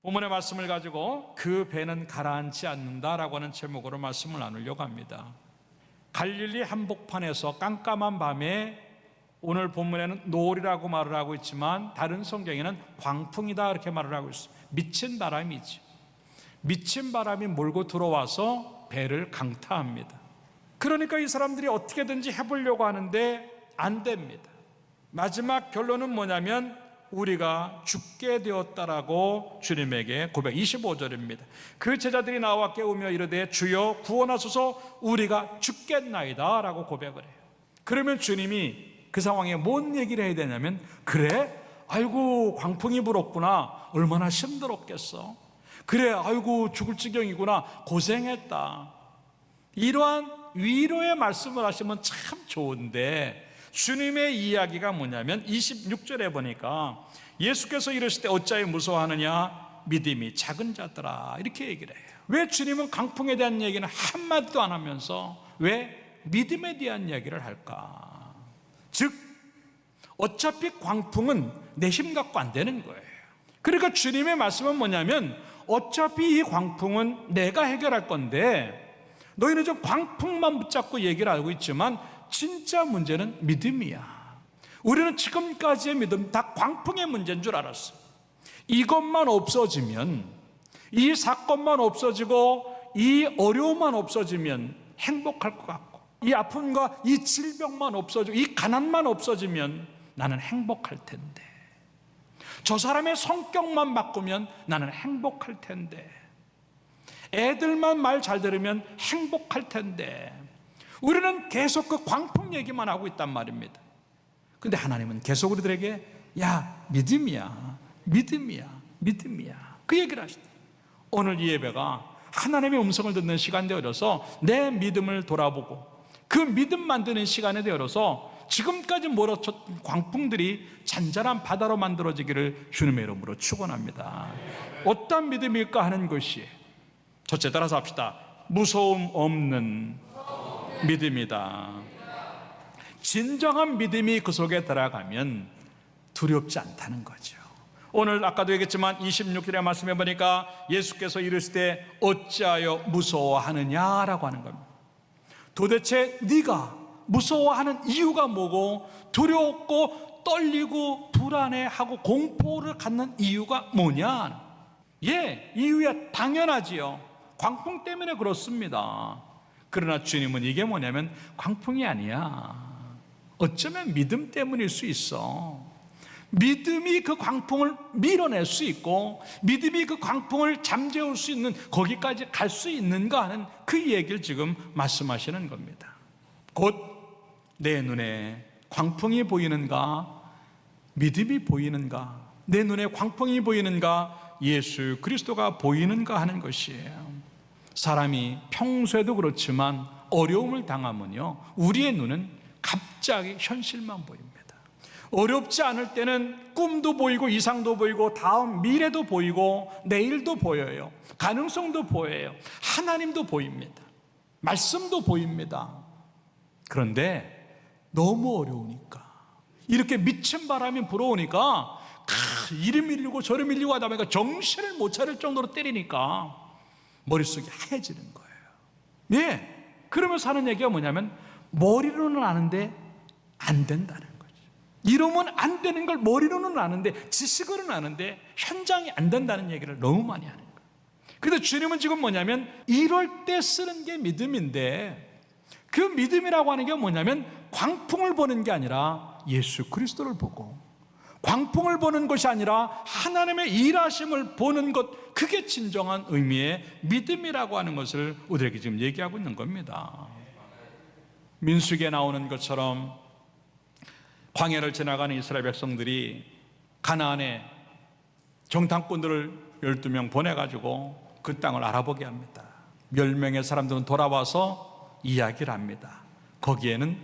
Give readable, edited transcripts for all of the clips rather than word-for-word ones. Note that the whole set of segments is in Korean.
본문의 말씀을 가지고 그 배는 가라앉지 않는다라고 하는 제목으로 말씀을 나누려고 합니다. 갈릴리 한복판에서 깜깜한 밤에, 오늘 본문에는 노을이라고 말을 하고 있지만 다른 성경에는 광풍이다 이렇게 말을 하고 있어요. 미친 바람이죠. 미친 바람이 몰고 들어와서 배를 강타합니다. 그러니까 이 사람들이 어떻게든지 해보려고 하는데 안 됩니다. 마지막 결론은 뭐냐면 우리가 죽게 되었다라고 주님에게 고백. 25절입니다. 그 제자들이 나와 깨우며 이르되 주여 구원하소서, 우리가 죽겠나이다 라고 고백을 해요. 그러면 주님이 그 상황에 뭔 얘기를 해야 되냐면, 그래? 아이고 광풍이 불었구나. 얼마나 힘들었겠어. 그래, 아이고 죽을 지경이구나. 고생했다. 이러한 위로의 말씀을 하시면 참 좋은데, 주님의 이야기가 뭐냐면 26절에 보니까 예수께서 이르실 때 어찌하여 무서워하느냐, 믿음이 작은 자들아, 이렇게 얘기를 해요. 왜 주님은 강풍에 대한 얘기는 한마디도 안 하면서 왜 믿음에 대한 이야기를 할까? 즉 어차피 광풍은 내 힘 갖고 안 되는 거예요. 그러니까 주님의 말씀은 뭐냐면 어차피 이 광풍은 내가 해결할 건데 너희는 좀 광풍만 붙잡고 얘기를 알고 있지만 진짜 문제는 믿음이야. 우리는 지금까지의 믿음 다 광풍의 문제인 줄 알았어. 이것만 없어지면, 이 사건만 없어지고 이 어려움만 없어지면 행복할 것 같고, 이 아픔과 이 질병만 없어지고 이 가난만 없어지면 나는 행복할 텐데, 저 사람의 성격만 바꾸면 나는 행복할 텐데, 애들만 말 잘 들으면 행복할 텐데, 우리는 계속 그 광풍 얘기만 하고 있단 말입니다. 근데 하나님은 계속 우리들에게 야, 믿음이야, 믿음이야, 믿음이야, 그 얘기를 하시다. 오늘 이 예배가 하나님의 음성을 듣는 시간 되어서 내 믿음을 돌아보고 그 믿음 만드는 시간에 되어서 지금까지 몰아쳤던 광풍들이 잔잔한 바다로 만들어지기를 주님의 이름으로 축원합니다. 어떤 믿음일까 하는 것이, 첫째 따라서 합시다. 무서움 없는 믿음이다. 진정한 믿음이 그 속에 들어가면 두렵지 않다는 거죠. 오늘 아까도 얘기했지만 26절의 말씀해 보니까 예수께서 이르실 때 어찌하여 무서워하느냐라고 하는 겁니다. 도대체 네가 무서워하는 이유가 뭐고, 두렵고 떨리고 불안해하고 공포를 갖는 이유가 뭐냐? 이유야 당연하지요. 광풍 때문에 그렇습니다. 그러나 주님은 이게 뭐냐면 광풍이 아니야. 어쩌면 믿음 때문일 수 있어. 믿음이 그 광풍을 밀어낼 수 있고, 믿음이 그 광풍을 잠재울 수 있는, 거기까지 갈 수 있는가 하는 그 얘기를 지금 말씀하시는 겁니다. 곧 내 눈에 광풍이 보이는가, 믿음이 보이는가, 내 눈에 광풍이 보이는가, 예수 그리스도가 보이는가 하는 것이에요. 사람이 평소에도 그렇지만 어려움을 당하면요, 우리의 눈은 갑자기 현실만 보입니다. 어렵지 않을 때는 꿈도 보이고 이상도 보이고 다음 미래도 보이고 내일도 보여요. 가능성도 보여요. 하나님도 보입니다. 말씀도 보입니다. 그런데 너무 어려우니까, 이렇게 미친 바람이 불어오니까 이리 밀리고 저리 밀리고 하다 보니까 정신을 못 차릴 정도로 때리니까 머릿속이 하얘지는 거예요. 그러면서 하는 얘기가 뭐냐면 머리로는 아는데 안 된다는 거죠. 이러면 안 되는 걸 머리로는 아는데, 지식으로는 아는데 현장이 안 된다는 얘기를 너무 많이 하는 거예요. 그런데 주님은 지금 뭐냐면 이럴 때 쓰는 게 믿음인데, 그 믿음이라고 하는 게 뭐냐면 광풍을 보는 게 아니라 예수 그리스도를 보고, 광풍을 보는 것이 아니라 하나님의 일하심을 보는 것, 그게 진정한 의미의 믿음이라고 하는 것을 우리에게 지금 얘기하고 있는 겁니다. 민수기에 나오는 것처럼 광야를 지나가는 이스라엘 백성들이 가나안에 정탐꾼들을 12명 보내가지고 그 땅을 알아보게 합니다. 10명의 사람들은 돌아와서 이야기를 합니다. 거기에는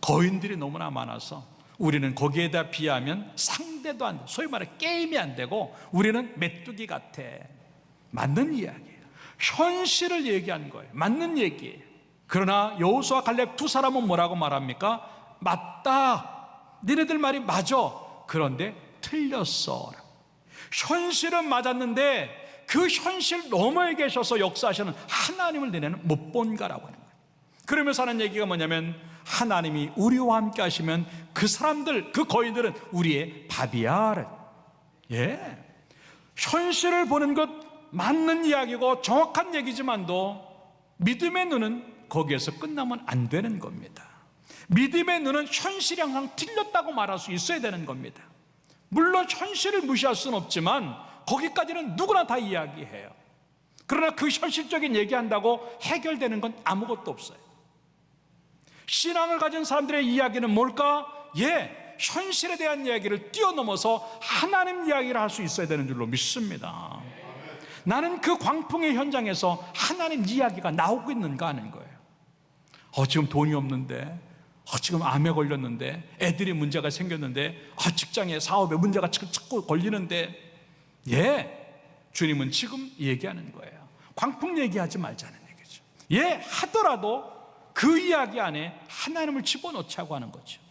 거인들이 너무나 많아서 우리는 거기에다 비하면 상대도 안 돼. 소위 말해 게임이 안 되고 우리는 메뚜기 같아. 맞는 이야기예요. 현실을 얘기한 거예요. 맞는 얘기예요. 그러나 여호수아 갈렙 두 사람은 뭐라고 말합니까? 맞다. 니네들 말이 맞아. 그런데 틀렸어. 현실은 맞았는데 그 현실 너머에 계셔서 역사하시는 하나님을 내내는 못 본가라고 하는 거예요. 그러면서 하는 얘기가 뭐냐면, 하나님이 우리와 함께 하시면 그 사람들, 그 거인들은 우리의 밥이야. 예, 현실을 보는 것 맞는 이야기고 정확한 얘기지만도 믿음의 눈은 거기에서 끝나면 안 되는 겁니다. 믿음의 눈은 현실이 항상 틀렸다고 말할 수 있어야 되는 겁니다. 물론 현실을 무시할 수는 없지만 거기까지는 누구나 다 이야기해요. 그러나 그 현실적인 얘기한다고 해결되는 건 아무것도 없어요. 신앙을 가진 사람들의 이야기는 뭘까? 예, 현실에 대한 이야기를 뛰어넘어서 하나님 이야기를 할 수 있어야 되는 줄로 믿습니다. 나는 그 광풍의 현장에서 하나님 이야기가 나오고 있는가 하는 거예요. 지금 돈이 없는데, 지금 암에 걸렸는데, 애들이 문제가 생겼는데, 직장에 사업에 문제가 자꾸 걸리는데, 예, 주님은 지금 얘기하는 거예요. 광풍 얘기하지 말자는 얘기죠. 예, 하더라도 그 이야기 안에 하나님을 집어넣자고 하는 거죠.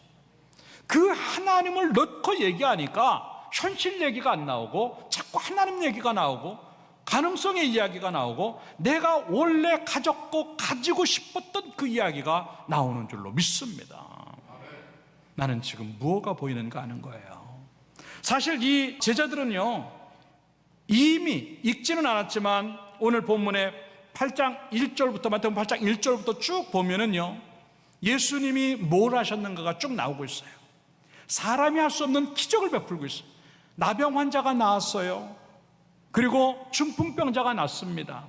그 하나님을 넣고 얘기하니까 현실 얘기가 안 나오고 자꾸 하나님 얘기가 나오고 가능성의 이야기가 나오고 내가 원래 가졌고 가지고 싶었던 그 이야기가 나오는 줄로 믿습니다. 나는 지금 무엇가 보이는가 하는 거예요. 사실 이 제자들은요, 이미 읽지는 않았지만 오늘 본문에 8장 1절부터 마태복음 8장 1절부터 쭉 보면은요, 예수님이 뭘 하셨는가가 쭉 나오고 있어요. 사람이 할 수 없는 기적을 베풀고 있어요. 나병 환자가 나았어요. 그리고 중풍병자가 낫습니다.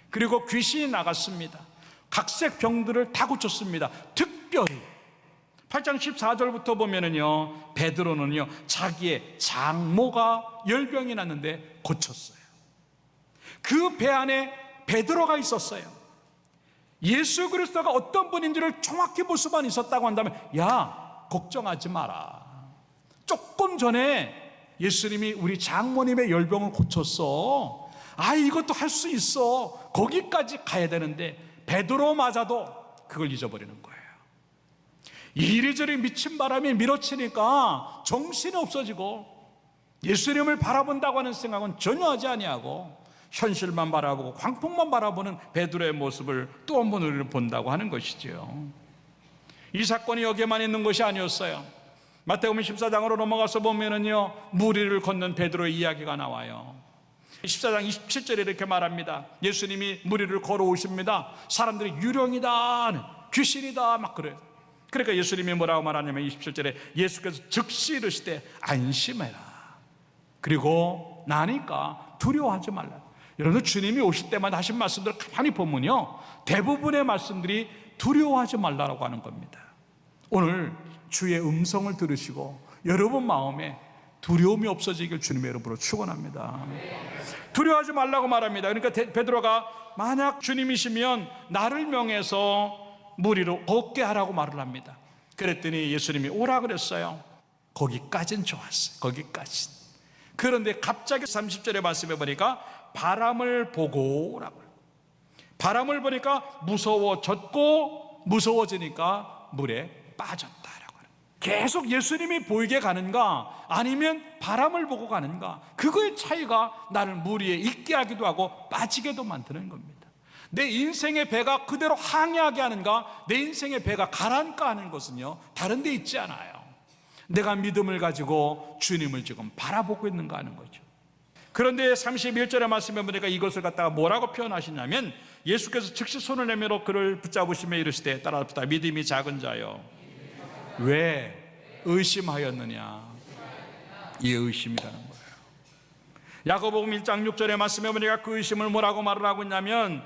그리고 귀신이 나갔습니다. 각색 병들을 다 고쳤습니다. 특별히 8장 14절부터 보면은요, 베드로는요 자기의 장모가 열병이 났는데 고쳤어요. 그 배 안에 베드로가 있었어요. 예수 그리스도가 어떤 분인지를 정확히 볼 수만 있었다고 한다면, 야, 걱정하지 마라. 조금 전에 예수님이 우리 장모님의 열병을 고쳤어. 이것도 할 수 있어. 거기까지 가야 되는데 베드로마저도 그걸 잊어버리는 거예요. 이리저리 미친 바람이 밀어치니까 정신이 없어지고 예수님을 바라본다고 하는 생각은 전혀 하지 아니하고 현실만 바라보고 광풍만 바라보는 베드로의 모습을 또 한 번 우리를 본다고 하는 것이지요. 이 사건이 여기에만 있는 것이 아니었어요. 마태복음 14장으로 넘어가서 보면은요, 무리를 걷는 베드로의 이야기가 나와요. 14장 27절에 이렇게 말합니다. 예수님이 무리를 걸어오십니다. 사람들이 유령이다, 귀신이다 막 그래요. 그러니까 예수님이 뭐라고 말하냐면 27절에 예수께서 즉시 이르시되 안심해라. 그리고 나니까 두려워하지 말라. 여러분, 주님이 오실 때마다 하신 말씀들을 가만히 보면요, 대부분의 말씀들이 두려워하지 말라라고 하는 겁니다. 오늘 주의 음성을 들으시고 여러분 마음에 두려움이 없어지길 주님의 이름으로 축원합니다. 두려워하지 말라고 말합니다. 그러니까 베드로가 만약 주님이시면 나를 명해서 무리로 걷게 하라고 말을 합니다. 그랬더니 예수님이 오라 그랬어요. 거기까지는 좋았어요. 거기까지. 그런데 갑자기 30절의 말씀에 보니까 바람을 보고라고, 바람을 보니까 무서워졌고 무서워지니까 물에 빠졌다라고. 계속 예수님이 보이게 가는가 아니면 바람을 보고 가는가, 그거의 차이가 나를 물 위에 있게 하기도 하고 빠지게도 만드는 겁니다. 내 인생의 배가 그대로 항해하게 하는가, 내 인생의 배가 가라앉게 하는 것은요 다른 데 있지 않아요. 내가 믿음을 가지고 주님을 지금 바라보고 있는가 하는 거죠. 그런데 31절의 말씀에 보니까 이것을 갖다가 뭐라고 표현하시냐면, 예수께서 즉시 손을 내밀어 그를 붙잡으시며 이르시되 따라붙다 믿음이 작은 자여 왜 의심하였느냐. 이 의심이라는 거예요. 야고보음 1장 6절의 말씀에 보니까 그 의심을 뭐라고 말을 하고 있냐면,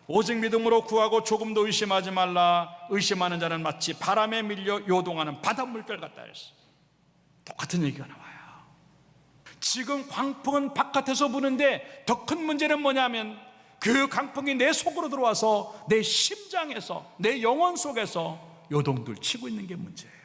오직 믿음으로 구하고 조금도 의심하지 말라. 의심하는 자는 마치 바람에 밀려 요동하는 바닷물결 같다 했어. 똑같은 얘기가 나와요. 지금 광풍은 바깥에서 부는데 더 큰 문제는 뭐냐면, 그 강풍이 내 속으로 들어와서 내 심장에서, 내 영혼 속에서 요동들 치고 있는 게 문제예요.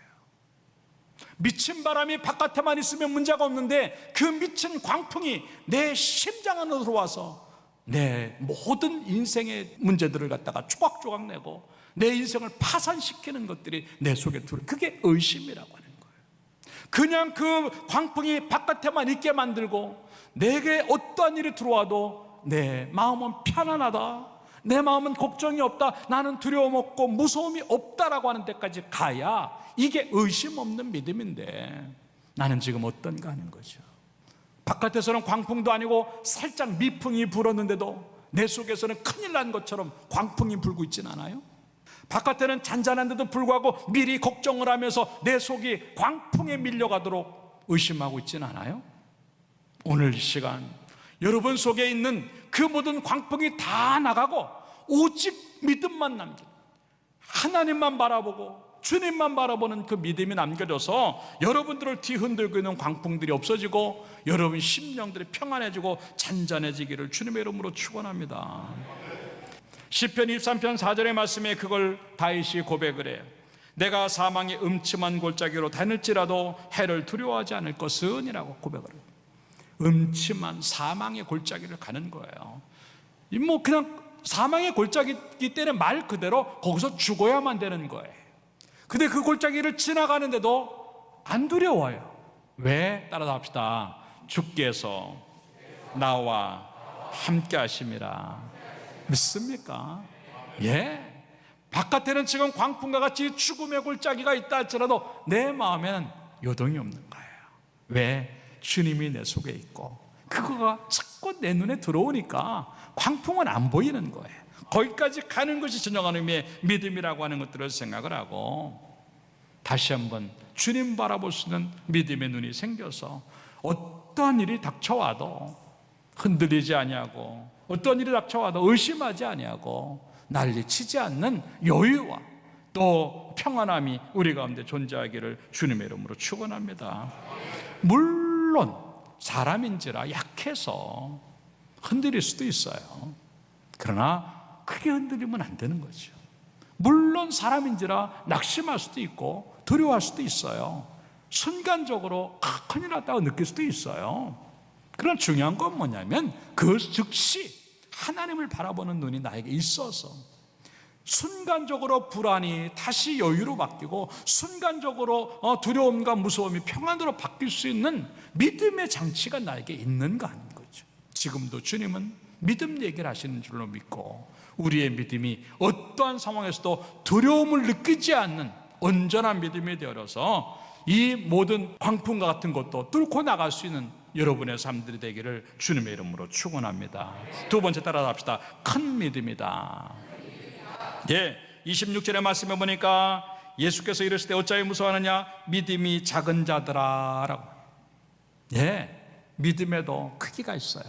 미친 바람이 바깥에만 있으면 문제가 없는데 그 미친 광풍이 내 심장 안으로 들어와서 내 모든 인생의 문제들을 갖다가 조각조각 내고 내 인생을 파산시키는 것들이 내 속에 들어요. 그게 의심이라고 하는 거예요. 그냥 그 광풍이 바깥에만 있게 만들고 내게 어떠한 일이 들어와도 내 마음은 편안하다, 내 마음은 걱정이 없다, 나는 두려움 없고 무서움이 없다라고 하는 데까지 가야 이게 의심 없는 믿음인데, 나는 지금 어떤가 하는 거죠. 바깥에서는 광풍도 아니고 살짝 미풍이 불었는데도 내 속에서는 큰일 난 것처럼 광풍이 불고 있진 않아요? 바깥에는 잔잔한데도 불구하고 미리 걱정을 하면서 내 속이 광풍에 밀려가도록 의심하고 있진 않아요? 오늘 이 시간 여러분 속에 있는 그 모든 광풍이 다 나가고 오직 믿음만 남겨, 하나님만 바라보고 주님만 바라보는 그 믿음이 남겨져서 여러분들을 뒤흔들고 있는 광풍들이 없어지고 여러분 심령들이 평안해지고 잔잔해지기를 주님의 이름으로 축원합니다. 시편 23편 4절의 말씀에 그걸 다윗이 고백을 해요. 내가 사망의 음침한 골짜기로 다닐지라도 해를 두려워하지 않을 것은 이라고 고백을 해요. 음침한 사망의 골짜기를 가는 거예요. 뭐 그냥 사망의 골짜기이기 때문에 말 그대로 거기서 죽어야만 되는 거예요. 근데 그 골짜기를 지나가는데도 안 두려워요. 왜? 따라서 합시다. 주께서 나와 함께 하심이라. 믿습니까? 예. 바깥에는 지금 광풍과 같이 죽음의 골짜기가 있다 할지라도 내 마음에는 요동이 없는 거예요. 왜? 주님이 내 속에 있고 그거가 자꾸 내 눈에 들어오니까 광풍은 안 보이는 거예요. 거기까지 가는 것이 진정한 의미의 믿음이라고 하는 것들을 생각을 하고 다시 한번 주님 바라볼 수 있는 믿음의 눈이 생겨서 어떠한 일이 닥쳐와도 흔들리지 아니하고 어떤 일이 닥쳐와도 의심하지 아니하고 난리치지 않는 여유와 또 평안함이 우리 가운데 존재하기를 주님의 이름으로 축원합니다. 물론 사람인지라 약해서 흔들릴 수도 있어요. 그러나 크게 흔들리면 안 되는 거죠. 물론 사람인지라 낙심할 수도 있고 두려워할 수도 있어요. 순간적으로 큰일 났다고 느낄 수도 있어요. 그러나 중요한 건 뭐냐면 그 즉시 하나님을 바라보는 눈이 나에게 있어서 순간적으로 불안이 다시 여유로 바뀌고 순간적으로 두려움과 무서움이 평안으로 바뀔 수 있는 믿음의 장치가 나에게 있는가 하는 거죠. 지금도 주님은 믿음 얘기를 하시는 줄로 믿고 우리의 믿음이 어떠한 상황에서도 두려움을 느끼지 않는 온전한 믿음이 되어서 이 모든 광풍과 같은 것도 뚫고 나갈 수 있는 여러분의 삶들이 되기를 주님의 이름으로 축원합니다. 두 번째 따라 합시다. 큰 믿음이다. 예, 26절의 말씀에 보니까 예수께서 이르실 때 어찌하여 무서워하느냐 믿음이 작은 자들아 라고. 예, 믿음에도 크기가 있어요.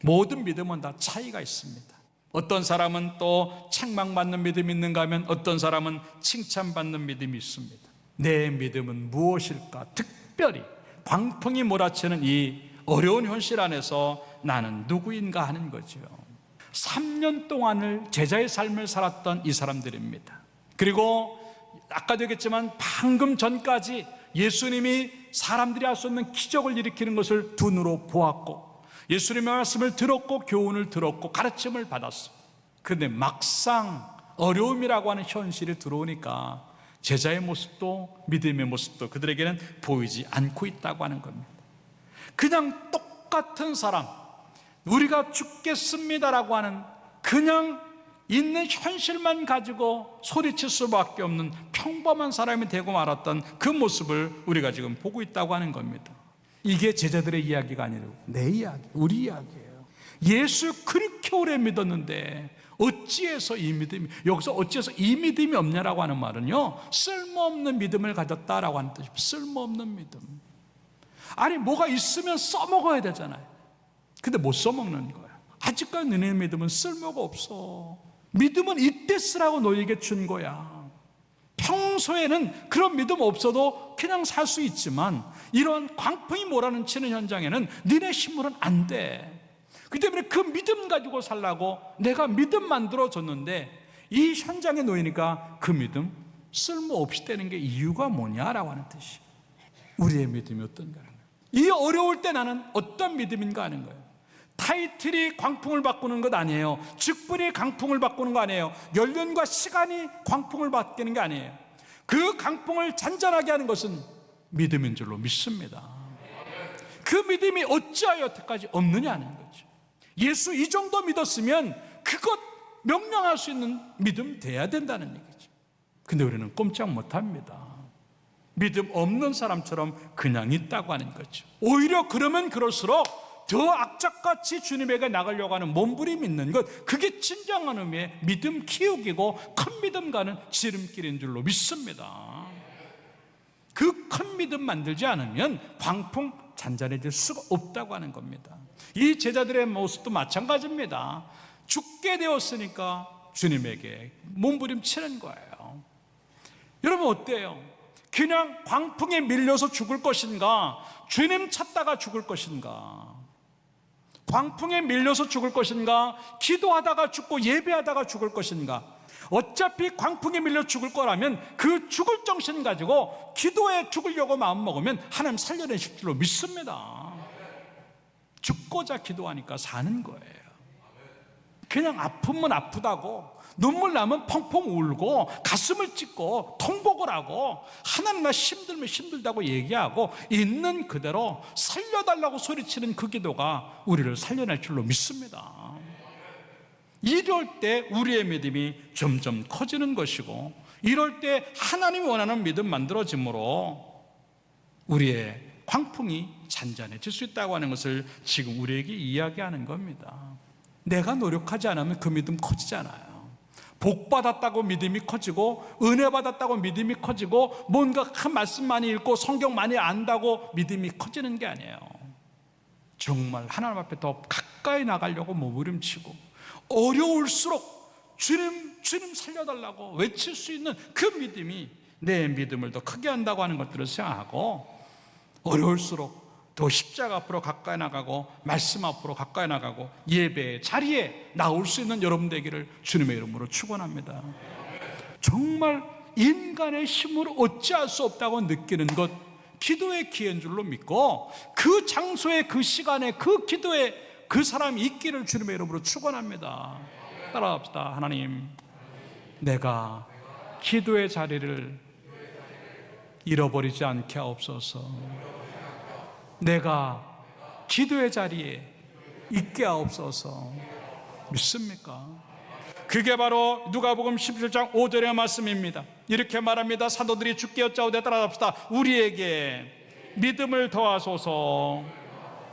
모든 믿음은 다 차이가 있습니다. 어떤 사람은 또 책망받는 믿음이 있는가 하면 어떤 사람은 칭찬받는 믿음이 있습니다. 내 믿음은 무엇일까? 특별히 광풍이 몰아치는 이 어려운 현실 안에서 나는 누구인가 하는 거죠. 3년 동안을 제자의 삶을 살았던 이 사람들입니다. 그리고 아까도 얘기했지만 방금 전까지 예수님이 사람들이 할 수 없는 기적을 일으키는 것을 두 눈으로 보았고 예수님의 말씀을 들었고 교훈을 들었고 가르침을 받았어요. 그런데 막상 어려움이라고 하는 현실이 들어오니까 제자의 모습도 믿음의 모습도 그들에게는 보이지 않고 있다고 하는 겁니다. 그냥 똑같은 사람, 우리가 죽겠습니다라고 하는 그냥 있는 현실만 가지고 소리칠 수밖에 없는 평범한 사람이 되고 말았던 그 모습을 우리가 지금 보고 있다고 하는 겁니다. 이게 제자들의 이야기가 아니라 내 이야기, 우리 이야기예요. 예수 그렇게 오래 믿었는데 어찌해서 이 믿음이, 여기서 어찌해서 이 믿음이 없냐라고 하는 말은요, 쓸모없는 믿음을 가졌다라고 하는 뜻입니다. 쓸모없는 믿음. 아니 뭐가 있으면 써먹어야 되잖아요. 근데 못 써먹는 거예요. 아직까지 너네 믿음은 쓸모가 없어. 믿음은 이때 쓰라고 너에게 준 거야. 평소에는 그런 믿음 없어도 그냥 살 수 있지만 이런 광풍이 몰아치는 현장에는 니네 힘으로는 안 돼. 그 때문에 그 믿음 가지고 살라고 내가 믿음 만들어줬는데 이 현장에 놓이니까 그 믿음 쓸모없이 되는 게 이유가 뭐냐라고 하는 뜻이에요. 우리의 믿음이 어떤가 하는 거예요. 이 어려울 때 나는 어떤 믿음인가 하는 거예요. 타이틀이 광풍을 바꾸는 것 아니에요. 직분이 광풍을 바꾸는 거 아니에요. 연륜과 시간이 광풍을 바뀌는 게 아니에요. 그 광풍을 잔잔하게 하는 것은 믿음인 줄로 믿습니다. 그 믿음이 어찌하여 여태까지 없느냐는 거죠. 예수 이 정도 믿었으면 그것 명령할 수 있는 믿음 돼야 된다는 얘기죠. 근데 우리는 꼼짝 못합니다. 믿음 없는 사람처럼 그냥 있다고 하는 거죠. 오히려 그러면 그럴수록 더 악착같이 주님에게 나가려고 하는 몸부림 있는 것, 그게 진정한 의미의 믿음 키우기고 큰 믿음 가는 지름길인 줄로 믿습니다. 그 큰 믿음 만들지 않으면 광풍 잔잔해질 수가 없다고 하는 겁니다. 이 제자들의 모습도 마찬가지입니다. 죽게 되었으니까 주님에게 몸부림치는 거예요. 여러분 어때요? 그냥 광풍에 밀려서 죽을 것인가, 주님 찾다가 죽을 것인가, 광풍에 밀려서 죽을 것인가, 기도하다가 죽고 예배하다가 죽을 것인가. 어차피 광풍에 밀려 죽을 거라면 그 죽을 정신 가지고 기도에 죽으려고 마음먹으면 하나님 살려내실 줄로 믿습니다. 죽고자 기도하니까 사는 거예요. 그냥 아프면 아프다고, 눈물 나면 펑펑 울고 가슴을 찢고 통곡을 하고 하나님 나 힘들면 힘들다고 얘기하고 있는 그대로 살려달라고 소리치는 그 기도가 우리를 살려낼 줄로 믿습니다. 이럴 때 우리의 믿음이 점점 커지는 것이고, 이럴 때 하나님이 원하는 믿음 만들어짐으로 우리의 광풍이 잔잔해질 수 있다고 하는 것을 지금 우리에게 이야기하는 겁니다. 내가 노력하지 않으면 그 믿음 커지잖아요. 복 받았다고 믿음이 커지고, 은혜 받았다고 믿음이 커지고, 뭔가 큰 말씀 많이 읽고 성경 많이 안다고 믿음이 커지는 게 아니에요. 정말 하나님 앞에 더 가까이 나가려고 몸부림치고 어려울수록 주님 살려달라고 외칠 수 있는 그 믿음이 내 믿음을 더 크게 한다고 하는 것들을 생각하고, 어려울수록 더 십자가 앞으로 가까이 나가고 말씀 앞으로 가까이 나가고 예배의 자리에 나올 수 있는 여러분 되기를 주님의 이름으로 축원합니다. 정말 인간의 힘으로 어찌할 수 없다고 느끼는 것, 기도의 기회인 줄로 믿고 그 장소에, 그 시간에, 그 기도에 그 사람이 있기를 주님의 이름으로 축원합니다. 따라합시다. 하나님, 내가 기도의 자리를 잃어버리지 않게 하옵소서. 내가 기도의 자리에 있게 하옵소서. 믿습니까? 그게 바로 누가복음 17장 5절의 말씀입니다. 이렇게 말합니다. 사도들이 주께 여짜오되, 따라합시다. 우리에게 믿음을 더하소서.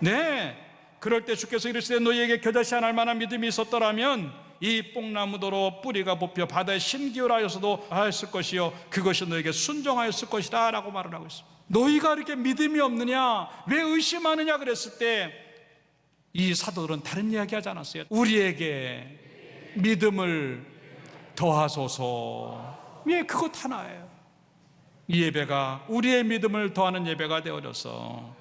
네, 그럴 때 주께서 이르시되, 너희에게 겨자씨 하나 할 만한 믿음이 있었더라면 이 뽕나무도로 뿌리가 뽑혀 바다에 심기울하여서도 하였을 것이요 그것이 너에게 순종하였을 것이다 라고 말을 하고 있습니다. 너희가 이렇게 믿음이 없느냐, 왜 의심하느냐 그랬을 때 이 사도들은 다른 이야기 하지 않았어요. 우리에게 믿음을 더하소서. 예, 그것 하나예요. 이 예배가 우리의 믿음을 더하는 예배가 되어져서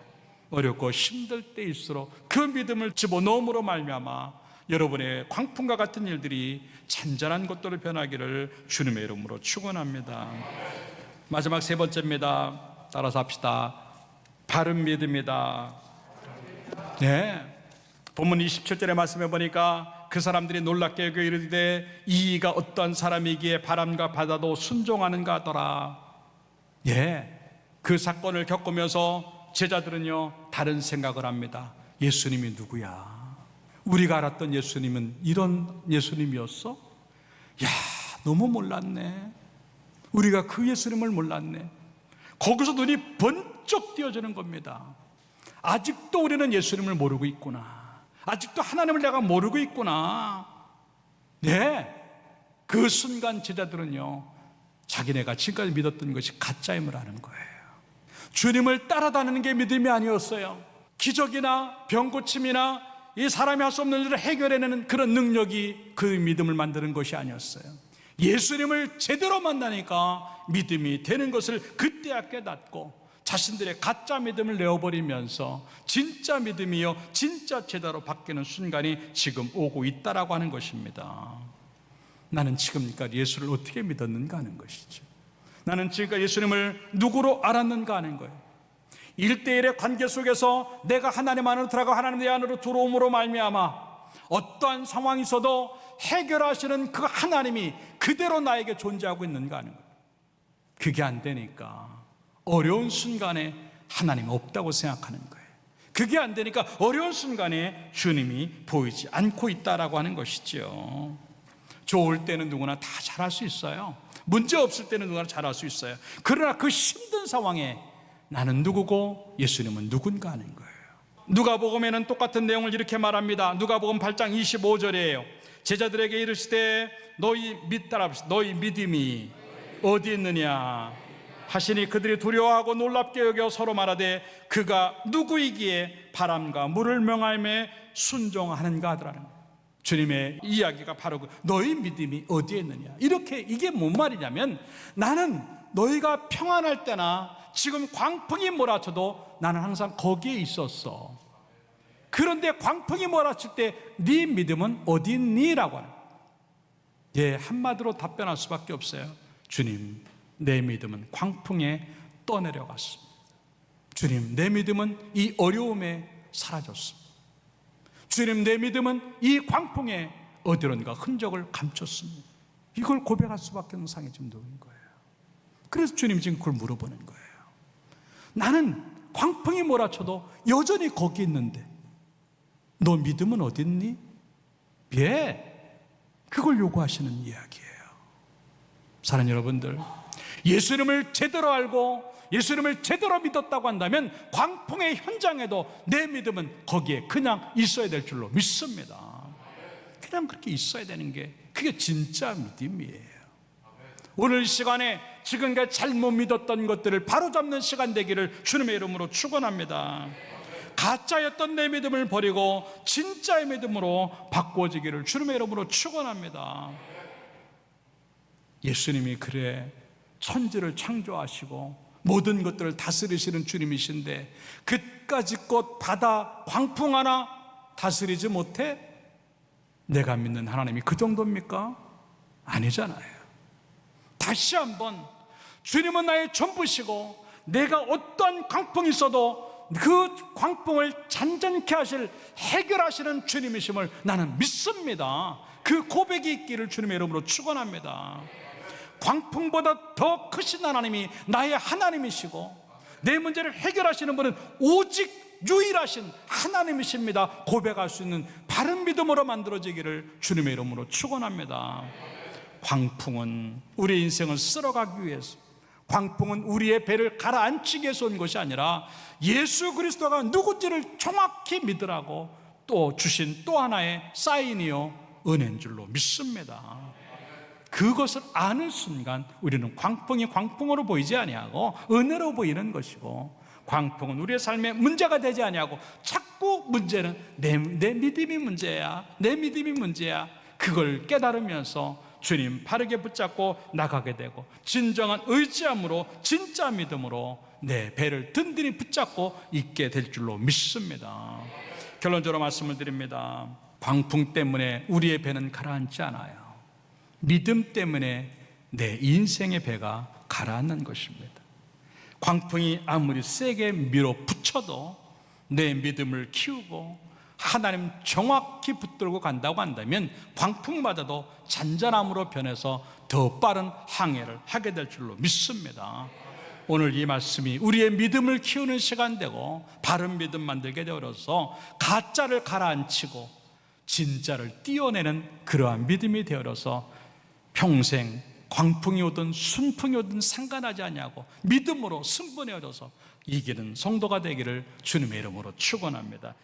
어렵고 힘들 때일수록 그 믿음을 집어넣음으로 말미암아 여러분의 광풍과 같은 일들이 잔잔한 것들로 변하기를 주님의 이름으로 축원합니다. 마지막 세 번째입니다. 따라서 합시다. 바른 믿음이다. 네, 본문 27절의 말씀에 보니까 그 사람들이 놀랍게 여겨 이르되, 이가 어떠한 사람이기에 바람과 바다도 순종하는가 하더라. 예, 그 사건을 겪으면서 제자들은요 다른 생각을 합니다. 예수님이 누구야? 우리가 알았던 예수님은 이런 예수님이었어? 야, 너무 몰랐네. 우리가 그 예수님을 몰랐네. 거기서 눈이 번쩍 띄어지는 겁니다. 아직도 우리는 예수님을 모르고 있구나. 아직도 하나님을 내가 모르고 있구나. 네, 그 순간 제자들은요 자기네가 지금까지 믿었던 것이 가짜임을 아는 거예요. 주님을 따라다니는 게 믿음이 아니었어요. 기적이나 병고침이나 이 사람이 할 수 없는 일을 해결해내는 그런 능력이 그 믿음을 만드는 것이 아니었어요. 예수님을 제대로 만나니까 믿음이 되는 것을 그때야 깨닫고 자신들의 가짜 믿음을 내어버리면서 진짜 믿음이요 진짜 제대로 바뀌는 순간이 지금 오고 있다라고 하는 것입니다. 나는 지금까지 예수를 어떻게 믿었는가 하는 것이죠. 나는 지금까지 예수님을 누구로 알았는가 하는 거예요. 1대1의 관계 속에서 내가 하나님 안으로 들어가고 하나님 내 안으로 들어옴으로 말미암아 어떠한 상황이 있어도 해결하시는 그 하나님이 그대로 나에게 존재하고 있는가 하는 거예요. 그게 안 되니까 어려운 순간에 하나님 없다고 생각하는 거예요. 그게 안 되니까 어려운 순간에 주님이 보이지 않고 있다라고 하는 것이죠. 좋을 때는 누구나 다 잘할 수 있어요. 문제 없을 때는 누구나 잘할 수 있어요. 그러나 그 힘든 상황에 나는 누구고 예수님은 누군가 하는 거예요. 누가복음에는 똑같은 내용을 이렇게 말합니다. 누가복음 8장 25절이에요. 제자들에게 이르시되 너희 믿음이 어디 있느냐 하시니 그들이 두려워하고 놀랍게 여겨 서로 말하되 그가 누구이기에 바람과 물을 명하며 순종하는가 하더라는 거예요. 주님의 이야기가 바로 너희 믿음이 어디에 있느냐. 이게 뭔 말이냐면 나는 너희가 평안할 때나 지금 광풍이 몰아쳐도 나는 항상 거기에 있었어. 그런데 광풍이 몰아칠 때 네 믿음은 어디 있니? 라고 하는 거예요. 한마디로 답변할 수밖에 없어요. 주님, 내 믿음은 광풍에 떠내려갔습니다. 주님, 내 믿음은 이 어려움에 사라졌습니다. 주님, 내 믿음은 이 광풍에 어디론가 흔적을 감췄습니다. 이걸 고백할 수밖에 없는 상황이 지금 놓인 거예요. 그래서 주님 지금 그걸 물어보는 거예요. 나는 광풍이 몰아쳐도 여전히 거기 있는데 너 믿음은 어디 있니? 그걸 요구하시는 이야기예요. 사랑하는 여러분들, 예수님을 제대로 알고 예수님을 제대로 믿었다고 한다면 광풍의 현장에도 내 믿음은 거기에 그냥 있어야 될 줄로 믿습니다. 그냥 그렇게 있어야 되는 게 그게 진짜 믿음이에요. 오늘 이 시간에 지금까지 잘못 믿었던 것들을 바로잡는 시간 되기를 주님의 이름으로 축원합니다. 가짜였던 내 믿음을 버리고 진짜의 믿음으로 바꿔지기를 주님의 이름으로 축원합니다. 예수님이 그래 천지를 창조하시고 모든 것들을 다스리시는 주님이신데 그까짓 것 바다 광풍 하나 다스리지 못해? 내가 믿는 하나님이 그 정도입니까? 아니잖아요. 다시 한번 주님은 나의 전부시고 내가 어떠한 광풍이 있어도 그 광풍을 잔잔케 해결하시는 주님이심을 나는 믿습니다. 그 고백이 있기를 주님의 이름으로 축원합니다. 광풍보다 더 크신 하나님이 나의 하나님이시고 내 문제를 해결하시는 분은 오직 유일하신 하나님이십니다. 고백할 수 있는 바른 믿음으로 만들어지기를 주님의 이름으로 축원합니다. 광풍은 우리 인생을 쓸어가기 위해서, 광풍은 우리의 배를 가라앉히기 위해서 온 것이 아니라 예수 그리스도가 누군지를 정확히 믿으라고 또 주신 또 하나의 사인이요 은혜인 줄로 믿습니다. 그것을 아는 순간 우리는 광풍이 광풍으로 보이지 아니하고 은혜로 보이는 것이고, 광풍은 우리의 삶에 문제가 되지 아니하고 자꾸 문제는 내 믿음이 문제야, 내 믿음이 문제야. 그걸 깨달으면서 주님 바르게 붙잡고 나가게 되고 진정한 의지함으로 진짜 믿음으로 내 배를 든든히 붙잡고 있게 될 줄로 믿습니다. 결론적으로 말씀을 드립니다. 광풍 때문에 우리의 배는 가라앉지 않아요. 믿음 때문에 내 인생의 배가 가라앉는 것입니다. 광풍이 아무리 세게 밀어붙여도 내 믿음을 키우고 하나님 정확히 붙들고 간다고 한다면 광풍마저도 잔잔함으로 변해서 더 빠른 항해를 하게 될 줄로 믿습니다. 오늘 이 말씀이 우리의 믿음을 키우는 시간 되고 바른 믿음 만들게 되어서 가짜를 가라앉히고 진짜를 띄어내는 그러한 믿음이 되어서 평생 광풍이 오든 순풍이 오든 상관하지 않냐고 믿음으로 승분해 얻어서 이기는 성도가 되기를 주님의 이름으로 축원합니다.